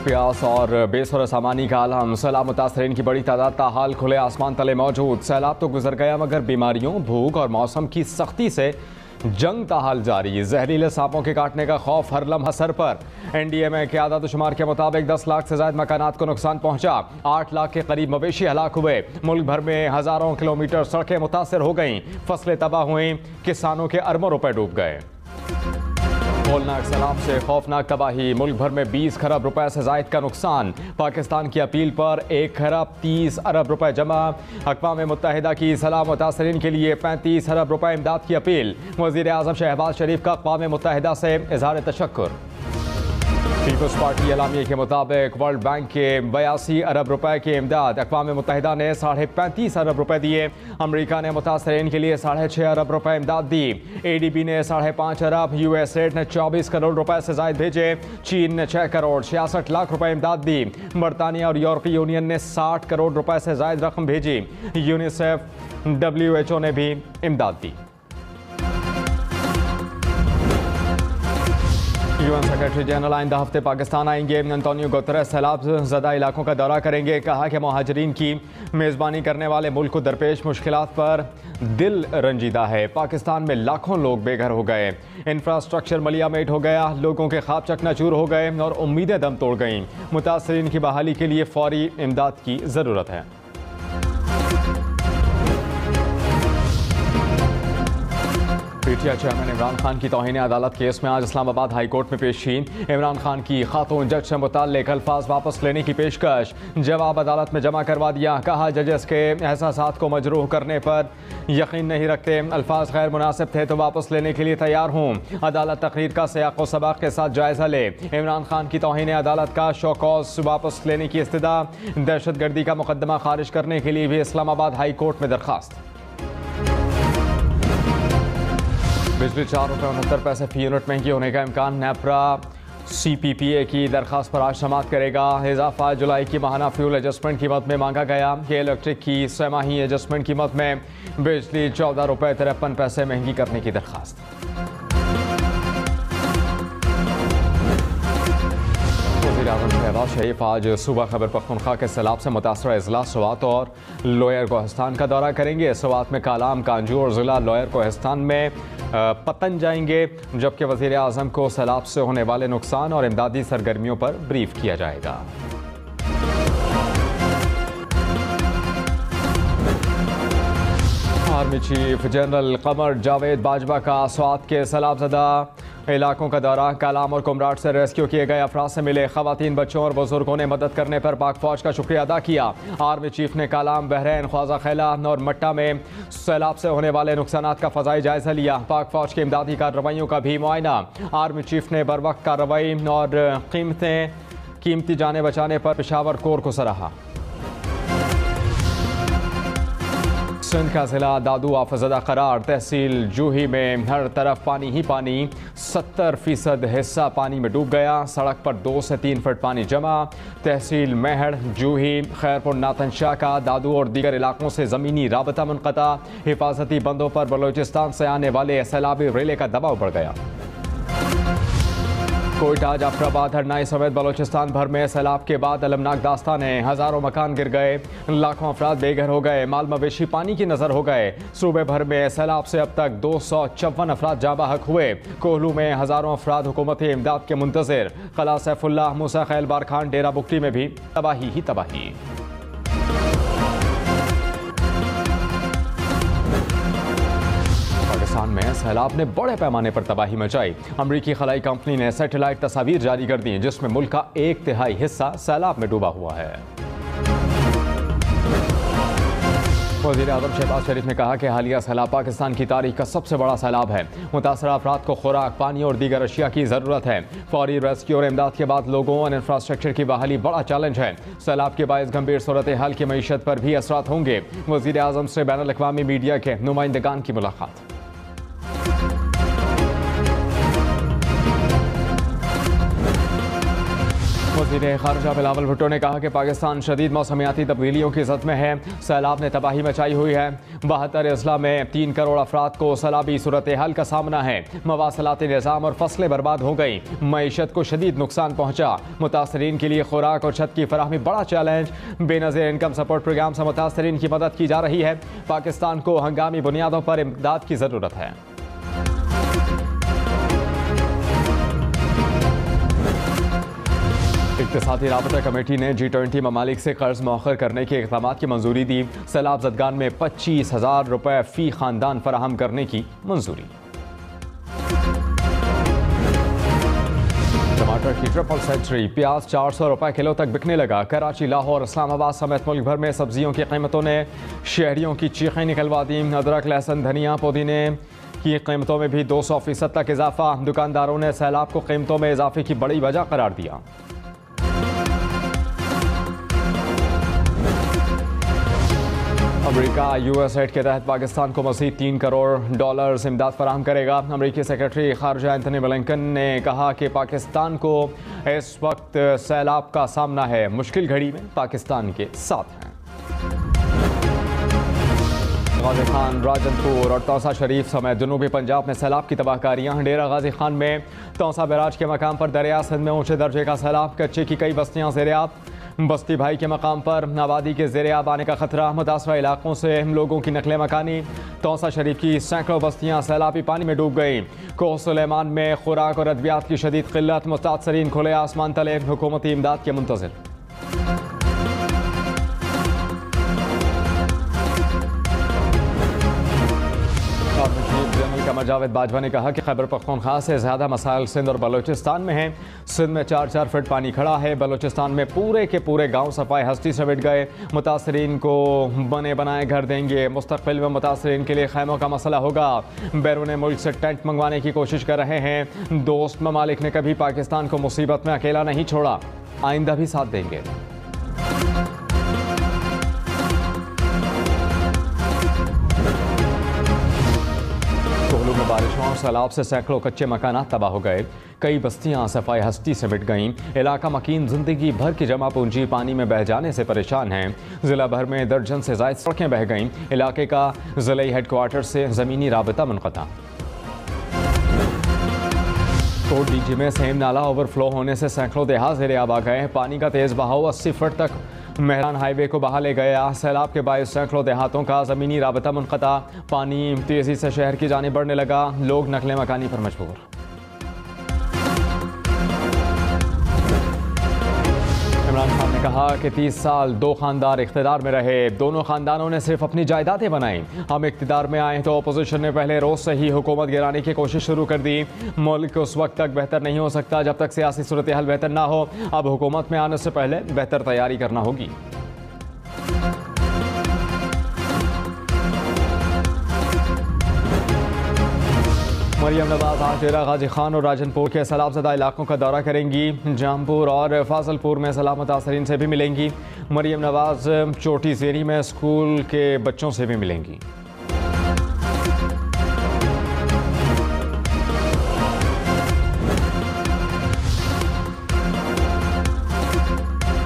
प्यास और बेसुरा सामानी का आलम। सैलाब मुतासरीन की बड़ी तादाद ताहाल खुले आसमान तले मौजूद। सैलाब तो गुजर गया मगर बीमारियों, भूख और मौसम की सख्ती से जंग ताहाल जारी। जहरीले सांपों के काटने का खौफ हर लम्हा सर पर। NDMA के आदाद शुमार के मुताबिक 10 लाख से ज्यादा मकानात को नुकसान पहुंचा। 8 लाख के करीब मवेशी हलाक हुए। मुल्क भर में हजारों किलोमीटर सड़कें मुतासर हो गईं। फसलें तबाह हुई। किसानों के अरबों रुपए डूब गए। होलनाक सैलाब से खौफनाक तबाही। मुल्क भर में 20 खरब रुपए से जायद का नुकसान। पाकिस्तान की अपील पर 1 खरब 30 अरब रुपए जमा। अक़वाम मुत्तहिदा की सैलाब मुतासरीन के लिए 35 अरब रुपए इमदाद की अपील। वज़ीर आज़म शहबाज शरीफ का अक़वाम मुत्तहिदा से इज़हार तशक्कुर। पीपल्स पार्टी एलामिया के मुताबिक वर्ल्ड बैंक के 82 अरब रुपए की इमदाद। अक़वाम मुत्तहिदा ने 35.5 अरब रुपए दिए। अमरीका ने मुतासरीन के लिए 6.5 अरब रुपए इमदाद दी। ADB ने 5.5 अरब, US ने 24 करोड़ रुपए से जायद भेजे। चीन ने 6 करोड़ 66 लाख रुपए इमदाद दी। बरतानिया और यूरोपीय यूनियन ने 60 करोड़ रुपए से जायद रकम भेजी। यूनिसेफ, WHO ने भी इमदाद दी। UN सेक्रेटरी जनरल आइंदा हफ्ते पाकिस्तान आएंगे। अंतोनियो गुतरेस सैलाब ज़दा इलाकों का दौरा करेंगे। कहा कि मुहाजिरीन की मेज़बानी करने वाले मुल्क को दरपेश मुश्किलात पर दिल रंजीदा है। पाकिस्तान में लाखों लोग बेघर हो गए। इंफ्रास्ट्रक्चर मलियामेट हो गया। लोगों के ख्वाब चकनाचूर हो गए और उम्मीदें दम तोड़ गईं। मुतासरीन की बहाली के लिए फौरी इमदाद की ज़रूरत है। PTI चेयरमैन इमरान खान की तौहीन अदालत केस में आज इस्लामाबाद हाई कोर्ट में पेशी। इमरान खान की खातून जज से मुताल्लिक अल्फाज वापस लेने की पेशकश। जवाब अदालत में जमा करवा दिया। कहा जजेस के एहसासात को मजरूह करने पर यकीन नहीं रखते। अल्फाज गैर मुनासिब थे तो वापस लेने के लिए तैयार हूँ। अदालत तकरीर का सियाक़ व सबाक़ के साथ जायजा ले। इमरान खान की तौहीन अदालत का शोकॉज वापस लेने की इस्तदा। दहशतगर्दी का मुकदमा खारिज करने के लिए भी इस्लामाबाद हाई कोर्ट में दरखास्त। बिजली 4 रुपये 69 पैसे फी यूनिट महंगी होने का इम्कान। नेपरा CPPA की दरखास्त पर आज समाअत करेगा। इजाफा जुलाई की माहाना फ्यूल एडजस्टमेंट कीमत में मांगा गया। कि इलेक्ट्रिक की सैमाही एडजस्टमेंट कीमत में बिजली 14 रुपये 53 पैसे महंगी करने की दरखास्त। वज़ीर आज़म शहबाज शरीफ आज सुबह खैबर पख्तूनख्वा के सैलाब से मुतासर अजला स्वात और लोयर कोहिस्तान का दौरा करेंगे। स्वात में कालाम, कांजू और ज़िला लोयर कोहिस्तान में पतन जाएंगे। जबकि वज़ीर आज़म को सैलाब से होने वाले नुकसान और इमदादी सरगर्मियों पर ब्रीफ किया जाएगा। Army chief general Qamar Javed Bajwa का स्वात के सैलाबज़दा इलाकों का दौरा। कालाम और कुमराट से रेस्क्यू किए गए अफराद से मिले। ख़वातीन, बच्चों और बुजुर्गों ने मदद करने पर पाक फौज का शुक्रिया अदा किया। आर्मी चीफ ने कालाम, बहरैन, ख्वाजा खैला और मट्टा में सैलाब से होने वाले नुकसानात का फ़ज़ाई जायजा लिया। पाक फौज की इमदादी कार्रवाइयों का भी मुआयना। आर्मी चीफ ने बर वक्त कार्रवाई और कीमती जाने बचाने पर पेशावर कोर को सराहा। सिंध का जिला दादू आफतज़दा करार। तहसील जूही में हर तरफ पानी ही पानी। 70% हिस्सा पानी में डूब गया। सड़क पर 2 से 3 फुट पानी जमा। तहसील मेहड़, जूही, खैरपुर, नातनशाह का दादू और दीगर इलाकों से ज़मीनी राबता मुनक़ता। हिफाजती बंदों पर बलोचिस्तान से आने वाले सैलाबी रेले का दबाव बढ़ गया। कोयटा, जाफराबाद, हरनाई समेत बलोचिस्तान भर में सैलाब के बाद अलमनाक दास्तानें। हजारों मकान गिर गए। लाखों अफराद बेघर हो गए। माल मवेशी पानी की नजर हो गए। सूबे भर में सैलाब से अब तक 254 अफराद जाँ बहक हुए। कोहलू में हजारों अफराद हुकूमती इमदाद के मुंतज़िर। कला सैफुल्लाह, मूसा खैल बारखान, डेरा बुगटी में भी तबाही ही तबाही। पाकिस्तान में सैलाब ने बड़े पैमाने पर तबाही मचाई। अमरीकी खलाई कंपनी ने सैटेलाइट तस्वीर जारी कर दी जिसमें मुल्क का 1/3 हिस्सा सैलाब में डूबा हुआ है। वज़ीर आज़म शहबाज शरीफ ने कहा कि हालिया सैलाब पाकिस्तान की तारीख का सबसे बड़ा सैलाब है। मुतासरा अफराद को खुराक, पानी और दीगर अशिया की ज़रूरत है। फौरी रेस्क्यू और इमदाद के बाद लोगों और इंफ्रास्ट्रक्चर की बहाली बड़ा चैलेंज है। सैलाब के बायस गंभीर सूरत हाल की मईशत पर भी असरात होंगे। वज़ीर आज़म से बैनुल अक़वामी मीडिया के नुमाइंदगान की मुलाकात। वज़ीर वज़ीर ख़ारिजा बिलावल भुट्टो ने कहा कि पाकिस्तान शदीद मौसमियाती तब्दीलियों की ज़द में है। सैलाब ने तबाही मचाई हुई है। 72 अजला में 3 करोड़ अफराद को सैलाबी सूरत हाल का सामना है। मवासलाती निज़ाम और फसलें बर्बाद हो गई। मईशत को शदीद नुकसान पहुँचा। मुतासरीन के लिए खुराक और छत की फराहमी बड़ा challenge. Benazir income support programme से मुतासरीन की मदद की जा रही है। पाकिस्तान को हंगामी बुनियादों पर इमदाद की ज़रूरत है। इक़्तिसादी राबता कमेटी ने G20 ममालिक से कर्ज मौखर करने के इक़दाम की मंजूरी दी। सैलाब ज़दगान में 25,000 रुपये फ़ी ख़ानदान फराहम करने की मंजूरी। टमाटर की ट्रिपल सेंचुरी, प्याज 400 रुपये किलो तक बिकने लगा। कराची, लाहौर, इस्लामाबाद समेत मुल्क भर में सब्जियों की कीमतों ने शहरियों की चीखें निकलवा दी। अदरक, लहसुन, धनिया, पुदीने की कीमतों में भी 200% तक इजाफा। दुकानदारों ने सैलाब को कीमतों में इजाफे की बड़ी वजह करार दिया। अमेरिका USAID के तहत पाकिस्तान को मज़ीद $3 करोड़ इमदाद फराहम करेगा। अमेरिकी सेक्रेटरी ख़ारिजा एंथनी ब्लिंकन ने कहा कि पाकिस्तान को इस वक्त सैलाब का सामना है। मुश्किल घड़ी में पाकिस्तान के साथ हैं। गाज़ी खान, राजनपुर और तौसा शरीफ समेत जनूबी पंजाब में सैलाब की तबाहकारियाँ। डेरा गाज़ी खान में तौसा बैराज के मकाम पर दरिया सिंध में ऊंचे दर्जे का सैलाब। कच्चे की कई बस्तियाँ ज़ेर-ए-आब। बस्ती भाई के मकाम पर आबादी के ज़ेर-ए-आब आने का खतरा। मुतासरा इलाकों से लोगों की नकले मकानी। तौसा शरीफ की सैकड़ों बस्तियाँ सैलाबी पानी में डूब गई। कोह सुलेमान में खुराक और अद्वियात की शदीद किल्लत। मुतासरीन खुले आसमान तले हुकूमती इमदाद के मुंतज़िर। कमर जावेद बाजवा ने कहा कि खैबर पख्तूनख्वा से ज़्यादा मसाइल सिंध और बलूचिस्तान में हैं। सिंध में 4-4 फीट पानी खड़ा है। बलूचिस्तान में पूरे के पूरे गांव सफाई हस्ती से मिट गए। मुतासरीन को बने बनाए घर देंगे। मुस्तक़बिल में मुतासरीन के लिए खैमों का मसला होगा। बैरून मुल्क से टेंट मंगवाने की कोशिश कर रहे हैं। दोस्त ममालिक ने कभी पाकिस्तान को मुसीबत में अकेला नहीं छोड़ा, आइंदा भी साथ देंगे। बारिशों और सैलाब से सैकड़ों कच्चे मकानात तबाह हो गए। कई बस्तियां सफाई हस्ती से मिट गईं। इलाका मकीन जिंदगी भर की जमा पूंजी पानी में बह जाने से परेशान है। जिला भर में दर्जन से ज़ायद सड़कें बह गईं। इलाके का ज़िले हेडक्वार्टर से ज़मीनी राबता मुनक़ता। कोट डीजी में सेम नाला ओवरफ्लो होने से सैकड़ों देहात ज़ेर-ए-आब आ गए। पानी का तेज़ बहाव 80 फुट तक मेहरान हाईवे को बहा ले गया। सैलाब के बायस सैकड़ों देहातों का ज़मीनी राबता मुनक़ता। पानी तेज़ी से शहर की जानिब बढ़ने लगा। लोग नकले मकानी पर मजबूर। इमरान खान ने कहा कि 30 साल 2 खानदार इख्तिदार में रहे। दोनों खानदानों ने सिर्फ अपनी जायदादें बनाई। हम इख्तिदार में आए तो अपोजिशन ने पहले रोज़ से ही हुकूमत गिराने की कोशिश शुरू कर दी। मुल्क उस वक्त तक बेहतर नहीं हो सकता जब तक सियासी सूरत हाल बेहतर ना हो। अब हुकूमत में आने से पहले बेहतर तैयारी करना होगी। मरियम नवाज आज डेरा गाजी खान और राजनपुर के सैलाबज़दा इलाकों का दौरा करेंगी। जामपुर और फाजलपुर में सैलाब मुतासरीन से भी मिलेंगी। मरियम नवाज चोटी ज़ेरी में स्कूल के बच्चों से भी मिलेंगी।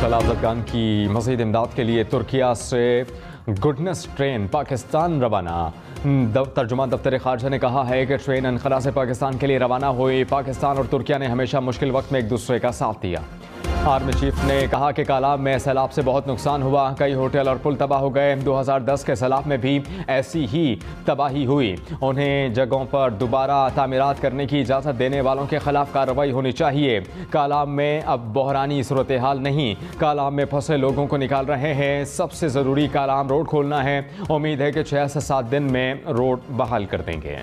सैलाबज़दगान की मज़ीद इमदाद के लिए तुर्किया से गुडनेस ट्रेन पाकिस्तान रवाना। तर्जुमान दफ्तर ख़ारिजा ने कहा है कि ट्रेन अनक़रा से पाकिस्तान के लिए रवाना हुई। पाकिस्तान और तुर्किया ने हमेशा मुश्किल वक्त में एक दूसरे का साथ दिया। आर्मी चीफ ने कहा कि कालाब में सैलाब से बहुत नुकसान हुआ। कई होटल और पुल तबाह हो गए। 2010 के सैलाब में भी ऐसी ही तबाही हुई। उन्हें जगहों पर दोबारा तामीरात करने की इजाज़त देने वालों के खिलाफ कार्रवाई होनी चाहिए। कालाब में अब बहरानी सूरत हाल नहीं, कालाब में फंसे लोगों को निकाल रहे हैं। सबसे ज़रूरी कालाम रोड खोलना है। उम्मीद है कि 6 से 7 दिन में रोड बहाल कर देंगे।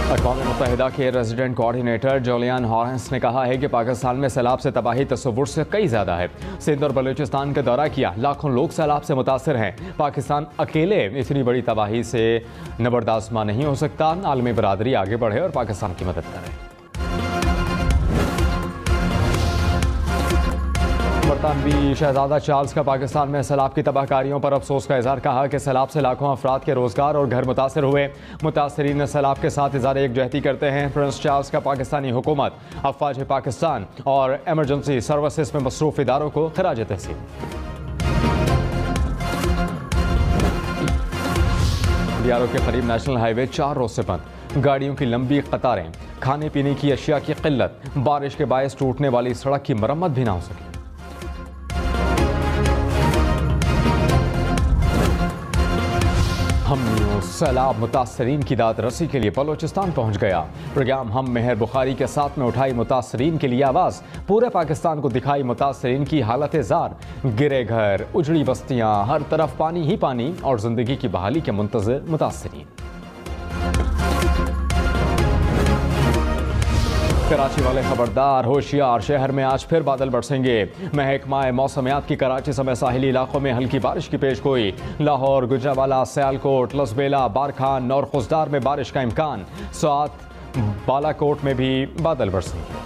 अक़वाम मुत्तहिदा के रेजिडेंट कोऑर्डिनेटर जुलियन हॉरेंस ने कहा है कि पाकिस्तान में सैलाब से तबाही तस्वुर से कई ज़्यादा है। सिंध और बलूचिस्तान का दौरा किया, लाखों लोग सैलाब से मुतासर हैं। पाकिस्तान अकेले इतनी बड़ी तबाही से नबरदाज़मा नहीं हो सकता। आलमी बरादरी आगे बढ़े और पाकिस्तान की मदद करे। बरतानवी शहजादा चार्ल्स का पाकिस्तान में सैलाब की तबाहकारियों पर अफसोस का इजहार। कहा कि सैलाब से लाखों अफराद के रोजगार और घर मुतासर हुए। मुतासरीन सैलाब के साथ इज़हार एकजहती करते हैं। प्रिंस चार्ल्स का पाकिस्तानी हुकूमत, अफवाज पाकिस्तान और एमरजेंसी सर्विसेज में मसरूफ इदारों को खराज तहसीन। बियारों के करीब नेशनल हाईवे 4 रोज से बंद। गाड़ियों की लंबी कतारें, खाने पीने की अशिया की किल्लत, बारिश के बायस टूटने वाली सड़क की मरम्मत भी ना हो सकी। हम न्यूज़ सैलाब मुतासरीन की दाद रसी के लिए बलोचिस्तान पहुंच गया। प्रोग्राम हम मेहर बुखारी के साथ में उठाई मुतासरीन के लिए आवाज़। पूरे पाकिस्तान को दिखाई मुतासरीन की हालत जार। गिरे घर, उजड़ी बस्तियां, हर तरफ पानी ही पानी और जिंदगी की बहाली के मुंतज़िर मुतासरीन। कराची वाले खबरदार, होशियार, शहर में आज फिर बादल बरसेंगे। महकमा मौसमियात की कराची समेत साहिली इलाकों में हल्की बारिश की पेशगोई। लाहौर, गुजरावाला, सियालकोट, लसबेला, बारखान और खुसदार में बारिश का इम्कान। साथ बालाकोट में भी बादल बरसेंगे।